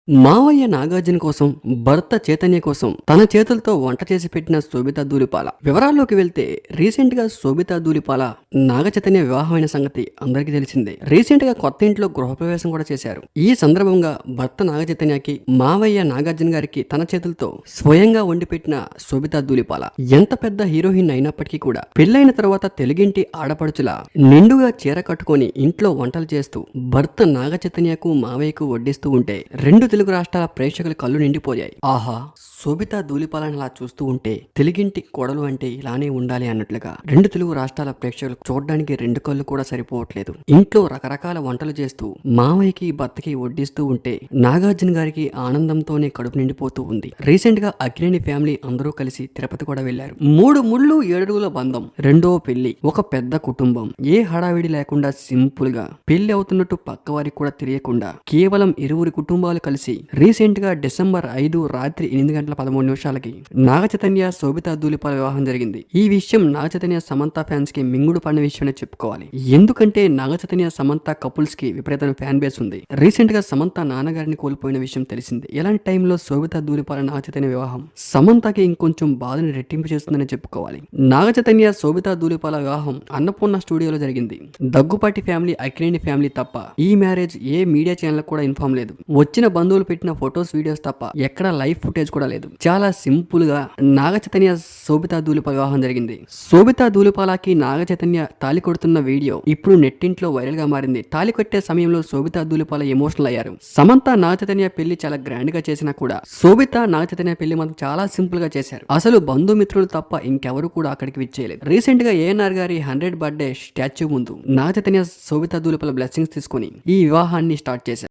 మావయ్య నాగార్జున కోసం భర్త చైతన్య కోసం తన చేతులతో వంట చేసి పెట్టిన శోభితా ధూళిపాల వివరాల్లోకి వెళ్తే రీసెంట్ గా శోభితా ధూళిపాల నాగ చైతన్య వివాహమైన సంగతి అందరికీ తెలిసిందే. రీసెంట్ గా కొత్త ఇంట్లో గృహప్రవేశం కూడా చేశారు. ఈ సందర్భంగా భర్త నాగ చైతన్యకి మావయ్య నాగార్జున గారికి తన చేతులతో స్వయంగా వండి పెట్టిన శోభితా ధూళిపాల ఎంత పెద్ద హీరోయిన్ అయినప్పటికీ కూడా పెళ్లైన తర్వాత తెలుగింటి ఆడపడుచులా నిండుగా చీర కట్టుకొని ఇంట్లో వంటలు చేస్తూ భర్త నాగ చైతన్యకు మావయ్యకు వడ్డిస్తూ ఉంటే రెండు తెలుగు రాష్ట్రాల ప్రేక్షకుల కళ్ళు నిండిపోయాయి. ఆహా, శోభితా ధూళిపాలను అలా చూస్తూ ఉంటే తెలుగింటి కోడలు అంటే ఇలానే ఉండాలి అన్నట్లుగా రెండు తెలుగు రాష్ట్రాల ప్రేక్షకులు చూడడానికి రెండు కళ్ళు కూడా సరిపోవట్లేదు. ఇంట్లో రకరకాల వంటలు చేస్తూ మావయ్యకి భర్తకి వడ్డిస్తూ ఉంటే నాగార్జున గారికి ఆనందంతోనే కడుపు నిండిపోతూ ఉంది. రీసెంట్ గా అగ్నేని ఫ్యామిలీ అందరూ కలిసి తిరుపతి కూడా వెళ్లారు. 3 ముళ్ళు 7 అడుగుల బంధం, రెండో పెళ్లి, ఒక పెద్ద కుటుంబం, ఏ హడావిడి లేకుండా సింపుల్ గా పెళ్లి అవుతున్నట్టు పక్క వారికి కూడా తెలియకుండా కేవలం ఇరువురి కుటుంబాలు కలిసి రీసెంట్ గా డిసెంబర్ 5 రాత్రి 8:13 నాగ చైతన్య శోభితా ధూళిపాల వివాహం జరిగింది. ఈ విషయం నాగ చైతన్య సమంత ఫ్యాన్స్ కి మింగుడు పడిన విషయమే చెప్పుకోవాలి. ఎందుకంటే నాగ చైతన్య సమంత కపుల్స్ కి విపరీతమైన ఫ్యాన్ బేస్ ఉంది. రీసెంట్ గా సమంత నాన్నగారిని కోల్పోయిన విషయం తెలిసింది. ఇలాంటి టైంలో శోభితా ధూళిపాల నాగ చైతన్య వివాహం సమంతకి ఇంకొంచెం బాధని రెట్టింపు చేస్తుందని చెప్పుకోవాలి. నాగ చైతన్య శోభితా ధూళిపాల వివాహం అన్నపూర్ణ స్టూడియోలో జరిగింది. దగ్గుపాటి ఫ్యామిలీ, అక్కినేని ఫ్యామిలీ తప్ప ఈ మ్యారేజ్ ఏ మీడియా ఛానల్ కూడా ఇన్ఫార్మ్ లేదు. వచ్చిన బంధువులు పెట్టిన ఫొటోస్, వీడియోస్ తప్ప ఎక్కడ లైవ్ ఫుటేజ్ కూడా లేదు. చాలా సింపుల్ గా నాగ చైతన్య శోభితా ధూళిపాల వివాహం జరిగింది. శోభితా ధూళిపాలకి నాగ చైతన్య తాలి కొడుతున్న వీడియో ఇప్పుడు నెట్టింట్లో వైరల్ గా మారింది. తాలి కొట్టే సమయంలో శోభితా ధూళిపాల ఎమోషనల్ అయ్యారు. సమంత నాగ చైతన్య పెళ్లి చాలా గ్రాండ్ గా చేసినా కూడా శోభితా నాగ చైతన్య పెళ్లి మాత్రం చాలా సింపుల్ గా చేశారు. అసలు బంధుమిత్రులు తప్ప ఇంకెవరు కూడా అక్కడికి విచ్చేయలేదు. రీసెంట్ గా ఏఎన్ఆర్ గారి 100th బర్త్డే స్టాచ్యూ ముందు నాగ చైతన్య శోభితా ధూళిపాల బ్లెస్సింగ్స్ తీసుకుని ఈ వివాహాన్ని స్టార్ట్ చేశారు.